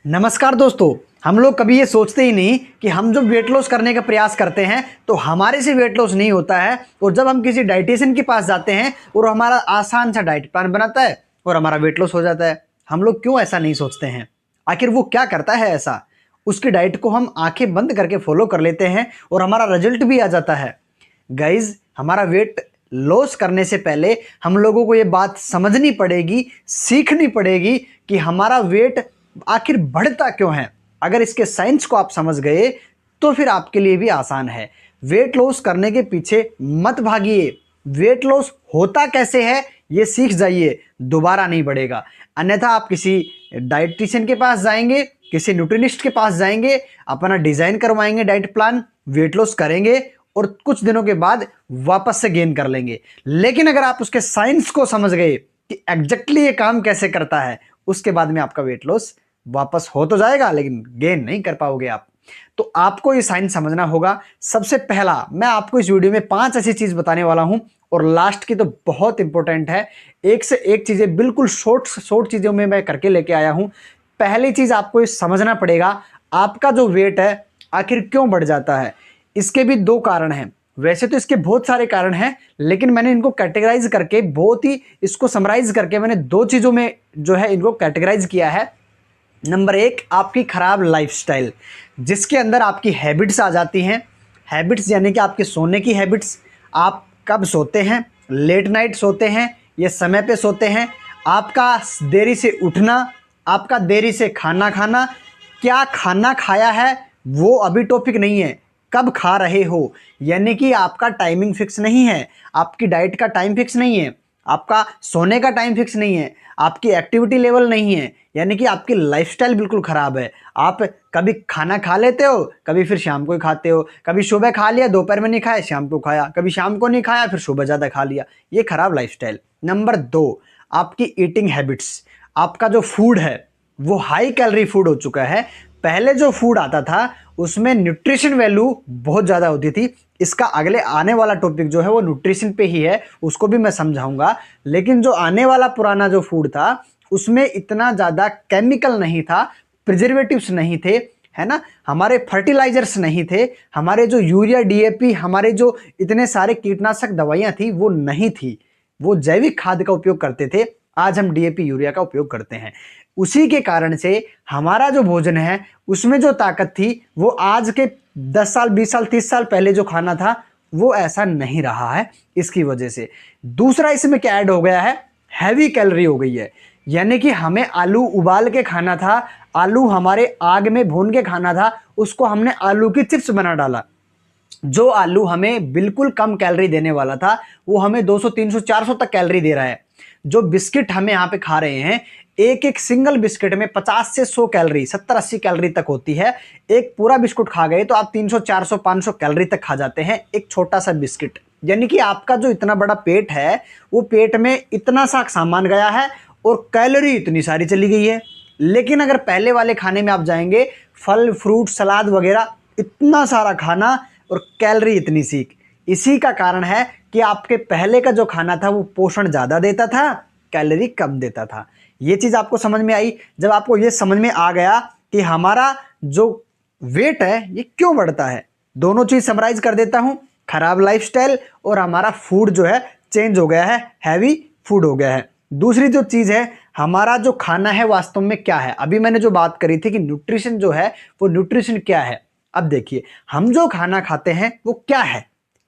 नमस्कार दोस्तों। हम लोग कभी ये सोचते ही नहीं कि हम जब वेट लॉस करने का प्रयास करते हैं तो हमारे से वेट लॉस नहीं होता है, और जब हम किसी डाइटिशियन के पास जाते हैं और हमारा आसान सा डाइट प्लान बनाता है और हमारा वेट लॉस हो जाता है। हम लोग क्यों ऐसा नहीं सोचते हैं? आखिर वो क्या करता है ऐसा? उसकी डाइट को हम आंखें बंद करके फॉलो कर लेते हैं और हमारा रिजल्ट भी आ जाता है। गाइज, हमारा वेट लॉस करने से पहले हम लोगों को ये बात समझनी पड़ेगी, सीखनी पड़ेगी कि हमारा वेट आखिर बढ़ता क्यों है। अगर इसके साइंस को आप समझ गए तो फिर आपके लिए भी आसान है। वेट लॉस करने के पीछे मत भागिए, वेट लॉस होता कैसे है ये सीख जाइए, दोबारा नहीं बढ़ेगा। अन्यथा आप किसी डाइटिशियन के पास जाएंगे, किसी न्यूट्रिनिस्ट के पास जाएंगे, अपना डिजाइन करवाएंगे डाइट प्लान, वेट लॉस करेंगे और कुछ दिनों के बाद वापस से गेन कर लेंगे। लेकिन अगर आप उसके साइंस को समझ गए कि एग्जैक्टली ये काम कैसे करता है, उसके बाद में आपका वेट लॉस वापस हो तो जाएगा लेकिन गेन नहीं कर पाओगे आप। तो आपको ये साइंस समझना होगा। सबसे पहला मैं आपको इस वीडियो में 5 ऐसी चीज बताने वाला हूं, और लास्ट की तो बहुत इंपॉर्टेंट है। एक से एक चीजें बिल्कुल शॉर्ट चीजों में मैं करके लेके आया हूं। पहली चीज आपको ये समझना पड़ेगा, आपका जो वेट है आखिर क्यों बढ़ जाता है। इसके भी 2 कारण हैं। वैसे तो इसके बहुत सारे कारण हैं, लेकिन मैंने इनको कैटेगराइज करके बहुत ही इसको समराइज करके मैंने 2 चीजों में जो है इनको कैटेगराइज किया है। नंबर 1, आपकी खराब लाइफस्टाइल, जिसके अंदर आपकी हैबिट्स आ जाती हैं। हैबिट्स यानी कि आपके सोने की हैबिट्स। आप कब सोते हैं, लेट नाइट सोते हैं या समय पे सोते हैं, आपका देरी से उठना, आपका देरी से खाना खाना, क्या खाना खाया है वो अभी टॉपिक नहीं है, कब खा रहे हो। यानी कि आपका टाइमिंग फिक्स नहीं है, आपकी डाइट का टाइम फिक्स नहीं है, आपका सोने का टाइम फिक्स नहीं है, आपकी एक्टिविटी लेवल नहीं है, यानी कि आपकी लाइफस्टाइल बिल्कुल ख़राब है। आप कभी खाना खा लेते हो, कभी फिर शाम को ही खाते हो, कभी सुबह खा लिया, दोपहर में नहीं खाया, शाम को खाया, कभी शाम को नहीं खाया, फिर सुबह ज़्यादा खा लिया। ये खराब लाइफस्टाइल। नंबर 2, आपकी ईटिंग हैबिट्स। आपका जो फूड है वो हाई कैलोरी फूड हो चुका है। पहले जो फूड आता था उसमें न्यूट्रिशन वैल्यू बहुत ज़्यादा होती थी। इसका अगले आने वाला टॉपिक जो है वो न्यूट्रिशन पे ही है, उसको भी मैं समझाऊंगा। लेकिन जो आने वाला पुराना जो फूड था उसमें इतना ज़्यादा केमिकल नहीं था, प्रिजर्वेटिव्स नहीं थे, है ना, हमारे फर्टिलाइजर्स नहीं थे, हमारे जो यूरिया डीएपी, हमारे जो इतने सारे कीटनाशक दवाइयाँ थी वो नहीं थी। वो जैविक खाद का उपयोग करते थे। आज हम डीएपी यूरिया का उपयोग करते हैं। उसी के कारण से हमारा जो भोजन है उसमें जो ताकत थी वो आज के 10 साल 20 साल 30 साल पहले जो खाना था वो ऐसा नहीं रहा है। इसकी वजह से दूसरा इसमें क्या ऐड हो गया है, हैवी कैलोरी हो गई है। यानी कि हमें आलू उबाल के खाना था, आलू हमारे आग में भून के खाना था, उसको हमने आलू की चिप्स बना डाला। जो आलू हमें बिल्कुल कम कैलोरी देने वाला था वो हमें 200 300 400 तक कैलोरी दे रहा है। जो बिस्किट हम यहाँ पे खा रहे हैं, एक एक सिंगल बिस्किट में 50 से 100 कैलोरी, 70-80 कैलोरी तक होती है। एक पूरा बिस्कुट खा गए तो आप 300 400 500 कैलोरी तक खा जाते हैं एक छोटा सा बिस्किट। यानी कि आपका जो इतना बड़ा पेट है वो पेट में इतना सा सामान गया है और कैलोरी इतनी सारी चली गई है। लेकिन अगर पहले वाले खाने में आप जाएंगे, फल फ्रूट सलाद वगैरह, इतना सारा खाना और कैलोरी इतनी सी। इसी का कारण है कि आपके पहले का जो खाना था वो पोषण ज़्यादा देता था, कैलोरी कम देता था। ये चीज़ आपको समझ में आई? जब आपको ये समझ में आ गया कि हमारा जो वेट है ये क्यों बढ़ता है, दोनों चीज़ समराइज कर देता हूँ। खराब लाइफस्टाइल और हमारा फूड जो है चेंज हो गया है, हैवी फूड हो गया है। दूसरी जो चीज़ है, हमारा जो खाना है वास्तव में क्या है। अभी मैंने जो बात करी थी कि न्यूट्रिशन जो है वो न्यूट्रिशन क्या है। अब देखिए, हम जो खाना खाते हैं वो क्या है।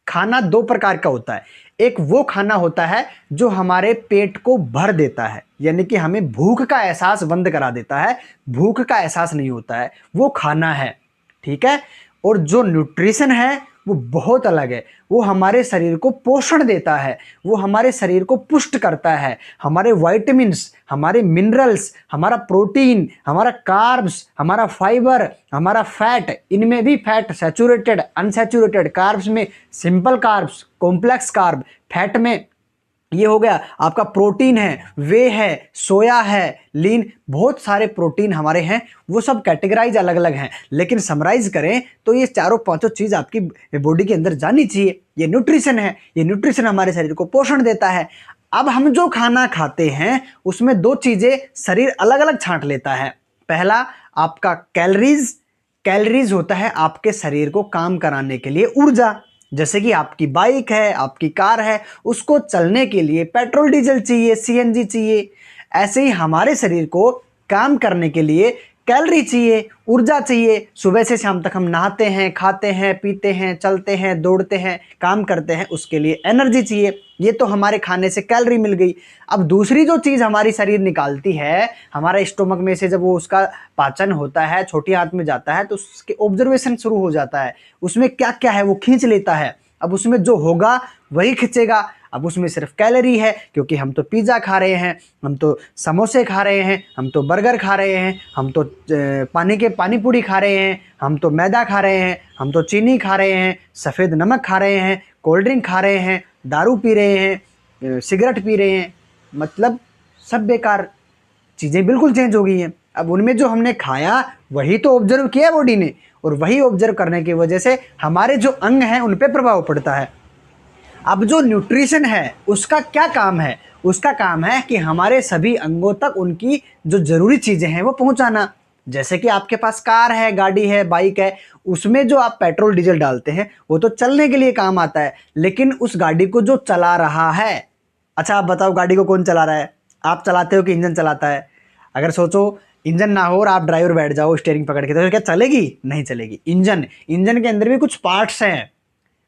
खाना 2 प्रकार का होता है। एक वो खाना होता है जो हमारे पेट को भर देता है, यानी कि हमें भूख का एहसास बंद करा देता है, भूख का एहसास नहीं होता है, वो खाना है, ठीक है। और जो न्यूट्रिशन है वो बहुत अलग है। वो हमारे शरीर को पोषण देता है, वो हमारे शरीर को पुष्ट करता है, हमारे वाइटामिन्स, हमारे मिनरल्स, हमारा प्रोटीन, हमारा कार्ब्स, हमारा फाइबर, हमारा फैट, इनमें भी फैट सैचुरेटेड अनसैचुरेटेड, कार्ब्स में simple carbs, complex carb, fat में ये हो गया आपका प्रोटीन है, वे है, सोया है, लीन, बहुत सारे प्रोटीन हमारे हैं। वो सब कैटेगराइज अलग अलग हैं, लेकिन समराइज करें तो ये चारों पांचों चीज़ आपकी बॉडी के अंदर जानी चाहिए। ये न्यूट्रिशन है, ये न्यूट्रिशन हमारे शरीर को पोषण देता है। अब हम जो खाना खाते हैं उसमें 2 चीज़ें शरीर अलग अलग छांट लेता है। पहला आपका कैलोरीज। कैलोरीज होता है आपके शरीर को काम कराने के लिए ऊर्जा। जैसे कि आपकी बाइक है, आपकी कार है, उसको चलने के लिए पेट्रोल डीजल चाहिए, सीएनजी चाहिए। ऐसे ही हमारे शरीर को काम करने के लिए कैलोरी चाहिए, ऊर्जा चाहिए। सुबह से शाम तक हम नहाते हैं, खाते हैं, पीते हैं, चलते हैं, दौड़ते हैं, काम करते हैं, उसके लिए एनर्जी चाहिए। ये तो हमारे खाने से कैलोरी मिल गई। अब दूसरी जो चीज़ हमारी शरीर निकालती है, हमारे स्टोमक में से जब वो उसका पाचन होता है, छोटी आंत में जाता है, तो उसके ऑब्जर्वेशन शुरू हो जाता है, उसमें क्या क्या है वो खींच लेता है। अब उसमें जो होगा वही खींचेगा। अब उसमें सिर्फ कैलोरी है, क्योंकि हम तो पिज़्ज़ा खा रहे हैं, हम तो समोसे खा रहे हैं, हम तो बर्गर खा रहे हैं, हम तो पानी पूरी खा रहे हैं, हम तो मैदा खा रहे हैं, हम तो चीनी खा रहे हैं, सफ़ेद नमक खा रहे हैं, कोल्ड ड्रिंक खा रहे हैं, दारू पी रहे हैं, सिगरेट पी रहे हैं। मतलब सब बेकार चीज़ें बिल्कुल चेंज हो गई हैं। अब उनमें जो हमने खाया वही तो ऑब्जर्व किया बॉडी ने, और वही ऑब्जर्व करने की वजह से हमारे जो अंग हैं उन पर प्रभाव पड़ता है। अब जो न्यूट्रिशन है उसका क्या काम है? उसका काम है कि हमारे सभी अंगों तक उनकी जो ज़रूरी चीज़ें हैं वो पहुंचाना। जैसे कि आपके पास कार है, गाड़ी है, बाइक है, उसमें जो आप पेट्रोल डीजल डालते हैं वो तो चलने के लिए काम आता है, लेकिन उस गाड़ी को जो चला रहा है, अच्छा आप बताओ गाड़ी को कौन चला रहा है? आप चलाते हो कि इंजन चलाता है? अगर सोचो इंजन ना हो और आप ड्राइवर बैठ जाओ स्टीयरिंग पकड़ के, तो क्या चलेगी? नहीं चलेगी। इंजन के अंदर भी कुछ पार्ट्स हैं,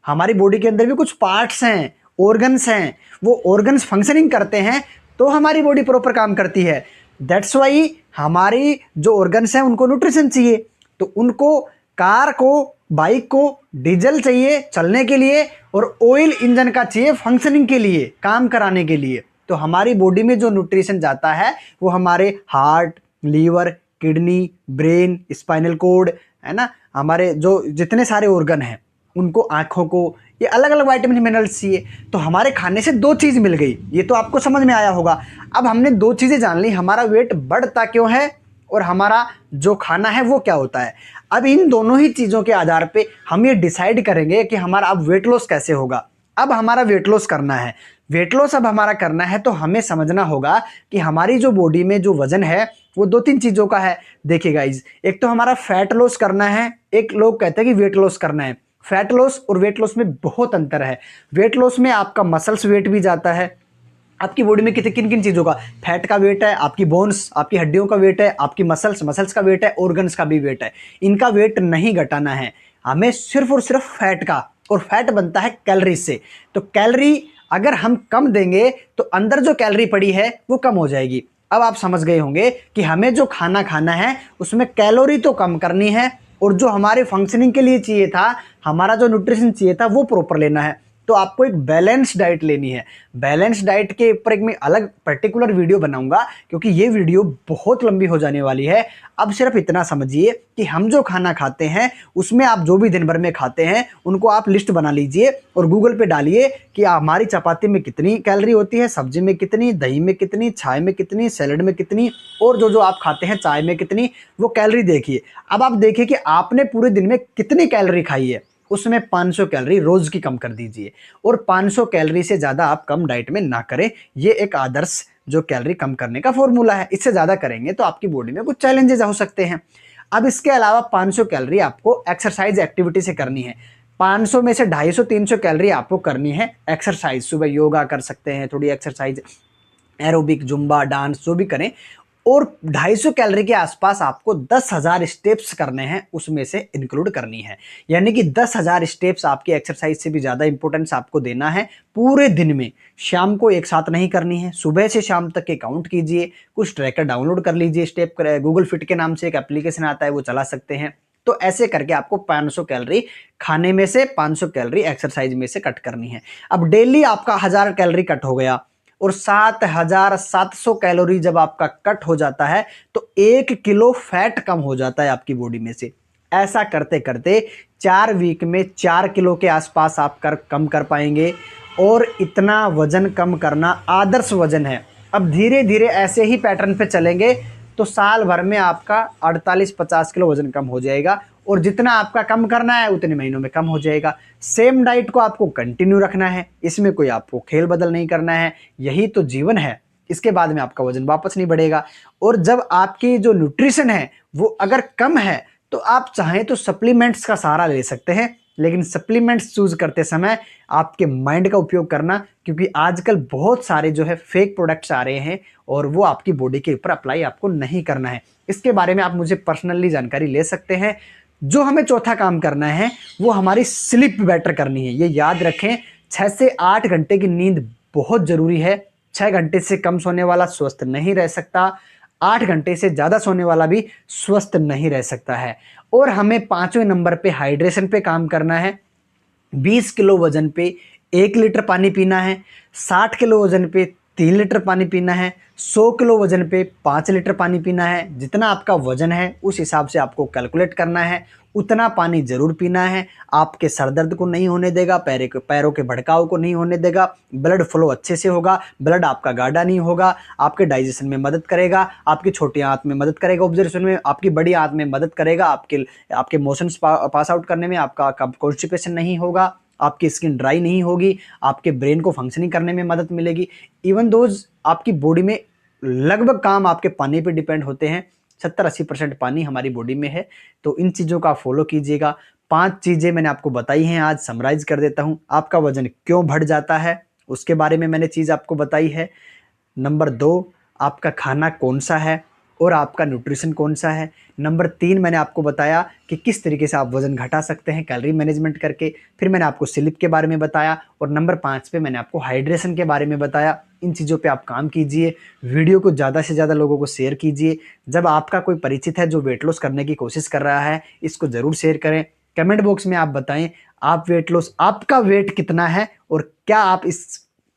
हमारी बॉडी के अंदर भी कुछ पार्ट्स हैं, ऑर्गन्स हैं, वो ऑर्गन्स फंक्शनिंग करते हैं तो हमारी बॉडी प्रॉपर काम करती है। दैट्स वाई हमारी जो ऑर्गन्स हैं उनको न्यूट्रिशन चाहिए। तो उनको, कार को, बाइक को डीजल चाहिए चलने के लिए, और ऑयल इंजन का चाहिए फंक्शनिंग के लिए, काम कराने के लिए। तो हमारी बॉडी में जो न्यूट्रिशन जाता है वो हमारे heart, liver, kidney, brain, spinal cord, है ना, हमारे जो जितने सारे ऑर्गन हैं उनको, आँखों को, ये अलग अलग विटामिन मिनरल्स चाहिए। तो हमारे खाने से दो चीज़ मिल गई, ये तो आपको समझ में आया होगा। अब हमने दो चीज़ें जान ली, हमारा वेट बढ़ता क्यों है और हमारा जो खाना है वो क्या होता है। अब इन दोनों ही चीज़ों के आधार पे हम ये डिसाइड करेंगे कि हमारा अब वेट लॉस कैसे होगा। अब हमारा वेट लॉस करना है, वेट लॉस अब हमारा करना है, तो हमें समझना होगा कि हमारी जो बॉडी में जो वजन है वो दो तीन चीज़ों का है। देखिए गाइज, एक तो हमारा फैट लॉस करना है, एक लोग कहते हैं कि वेट लॉस करना है। फैट लॉस और वेट लॉस में बहुत अंतर है। वेट लॉस में आपका मसल्स वेट भी जाता है, आपकी बॉडी में किन किन चीज़ों का फैट का वेट है, आपकी बोन्स, आपकी हड्डियों का वेट है, आपकी मसल्स का वेट है, ऑर्गन्स का भी वेट है। इनका वेट नहीं घटाना है हमें, सिर्फ और सिर्फ फैट का, और फैट बनता है कैलोरीज से। तो कैलोरी अगर हम कम देंगे तो अंदर जो कैलोरी पड़ी है वो कम हो जाएगी। अब आप समझ गए होंगे कि हमें जो खाना खाना है उसमें कैलोरी तो कम करनी है, और जो हमारे फंक्शनिंग के लिए चाहिए था, हमारा जो न्यूट्रिशन चाहिए था वो प्रॉपर लेना है। तो आपको एक बैलेंस डाइट लेनी है। बैलेंस डाइट के ऊपर एक मैं अलग पर्टिकुलर वीडियो बनाऊंगा, क्योंकि ये वीडियो बहुत लंबी हो जाने वाली है। अब सिर्फ इतना समझिए कि हम जो खाना खाते हैं उसमें आप जो भी दिन भर में खाते हैं उनको आप लिस्ट बना लीजिए और गूगल पे डालिए कि हमारी चपाती में कितनी कैलोरी होती है, सब्जी में कितनी, दही में कितनी, छाछ में कितनी, सैलड में कितनी, और जो जो आप खाते हैं चाय में कितनी, वो कैलोरी देखिए। अब आप देखिए कि आपने पूरे दिन में कितनी कैलोरी खाई है, उसमें 500 कैलोरी रोज की कम कर दीजिए, और 500 कैलोरी से ज़्यादा आप कम डाइट में ना करें। ये एक आदर्श जो कैलोरी कम करने का फॉर्मूला है। इससे ज़्यादा करेंगे तो आपकी बॉडी में कुछ चैलेंजेस हो सकते हैं। अब इसके अलावा 500 कैलोरी आपको एक्सरसाइज एक्टिविटी से करनी है। 500 में से 250-300 कैलोरी आपको करनी है एक्सरसाइज। सुबह योगा कर सकते हैं, थोड़ी एक्सरसाइज, एरोबिक, जुम्बा, डांस, जो भी करें। और 250 कैलोरी के आसपास आपको 10,000 स्टेप्स करने हैं, उसमें से इंक्लूड करनी है। यानी कि 10,000 स्टेप्स आपकी एक्सरसाइज से भी ज़्यादा इंपॉर्टेंस आपको देना है पूरे दिन में। शाम को एक साथ नहीं करनी है, सुबह से शाम तक के काउंट कीजिए। कुछ ट्रैकर डाउनलोड कर लीजिए, स्टेप गूगल फिट के नाम से एक एप्लीकेशन आता है, वो चला सकते हैं। तो ऐसे करके आपको 500 कैलोरी खाने में से, 500 कैलोरी एक्सरसाइज में से कट करनी है। अब डेली आपका 1000 कैलोरी कट हो गया, और 7700 कैलोरी जब आपका कट हो जाता है तो 1 किलो फैट कम हो जाता है आपकी बॉडी में से। ऐसा करते करते 4 वीक में 4 किलो के आसपास आप कम कर पाएंगे, और इतना वजन कम करना आदर्श वजन है। अब धीरे धीरे ऐसे ही पैटर्न पे चलेंगे तो साल भर में आपका 48-50 किलो वजन कम हो जाएगा, और जितना आपका कम करना है उतने महीनों में कम हो जाएगा। सेम डाइट को आपको कंटिन्यू रखना है, इसमें कोई आपको खेल बदल नहीं करना है। यही तो जीवन है, इसके बाद में आपका वजन वापस नहीं बढ़ेगा। और जब आपकी जो न्यूट्रिशन है वो अगर कम है तो आप चाहें तो सप्लीमेंट्स का सहारा ले सकते हैं, लेकिन सप्लीमेंट्स चूज करते समय आपके माइंड का उपयोग करना, क्योंकि आजकल बहुत सारे जो है फेक प्रोडक्ट्स आ रहे हैं और वो आपकी बॉडी के ऊपर अप्लाई आपको नहीं करना है। इसके बारे में आप मुझे पर्सनली जानकारी ले सकते हैं। जो हमें चौथा काम करना है वो हमारी स्लीप बेटर करनी है। ये याद रखें, 6 से 8 घंटे की नींद बहुत जरूरी है। 6 घंटे से कम सोने वाला स्वस्थ नहीं रह सकता, 8 घंटे से ज़्यादा सोने वाला भी स्वस्थ नहीं रह सकता है। और हमें 5वें नंबर पे हाइड्रेशन पे काम करना है। 20 किलो वजन पे 1 लीटर पानी पीना है, 60 किलो वजन पे 3 लीटर पानी पीना है, 100 किलो वजन पे 5 लीटर पानी पीना है। जितना आपका वजन है उस हिसाब से आपको कैलकुलेट करना है, उतना पानी जरूर पीना है। आपके सर दर्द को नहीं होने देगा, पैरों के भड़काव को नहीं होने देगा, ब्लड फ्लो अच्छे से होगा, ब्लड आपका गाढ़ा नहीं होगा, आपके डाइजेशन में मदद करेगा, आपकी छोटी आंत में मदद करेगा, ऑब्जर्वेशन में आपकी बड़ी आंत में मदद करेगा, आपके मोशंस पास आउट करने में आपका कॉन्स्टिपेशन नहीं होगा, आपकी स्किन ड्राई नहीं होगी, आपके ब्रेन को फंक्शनिंग करने में मदद मिलेगी। इवन दोज आपकी बॉडी में लगभग काम आपके पानी पे डिपेंड होते हैं। 70-80% पानी हमारी बॉडी में है। तो इन चीज़ों का फॉलो कीजिएगा। 5 चीज़ें मैंने आपको बताई हैं, आज समराइज कर देता हूँ। आपका वजन क्यों बढ़ जाता है उसके बारे में मैंने चीज़ आपको बताई है। नंबर 2, आपका खाना कौन सा है और आपका न्यूट्रिशन कौन सा है। नंबर 3, मैंने आपको बताया कि किस तरीके से आप वज़न घटा सकते हैं कैलोरी मैनेजमेंट करके। फिर मैंने आपको स्लीप के बारे में बताया और नंबर 5 पे मैंने आपको हाइड्रेशन के बारे में बताया। इन चीज़ों पे आप काम कीजिए, वीडियो को ज़्यादा से ज़्यादा लोगों को शेयर कीजिए। जब आपका कोई परिचित है जो वेट लॉस करने की कोशिश कर रहा है, इसको ज़रूर शेयर करें। कमेंट बॉक्स में आप बताएं आप वेट लॉस, आपका वेट कितना है और क्या आप इस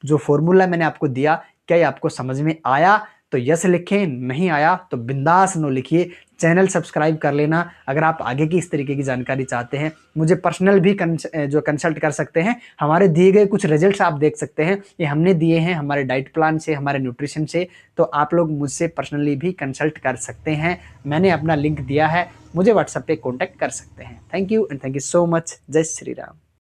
जो फॉर्मूला मैंने आपको दिया क्या ये आपको समझ में आया। तो यस लिखें, नहीं आया तो बिंदास नो लिखिए। चैनल सब्सक्राइब कर लेना। अगर आप आगे की इस तरीके की जानकारी चाहते हैं, मुझे पर्सनल भी कंसल्ट कर सकते हैं। हमारे दिए गए कुछ रिजल्ट्स आप देख सकते हैं, ये हमने दिए हैं हमारे डाइट प्लान से, हमारे न्यूट्रिशन से। तो आप लोग मुझसे पर्सनली भी कंसल्ट कर सकते हैं। मैंने अपना लिंक दिया है, मुझे व्हाट्सएप पे कॉन्टैक्ट कर सकते हैं। Thank you and thank you so much. जय श्री राम।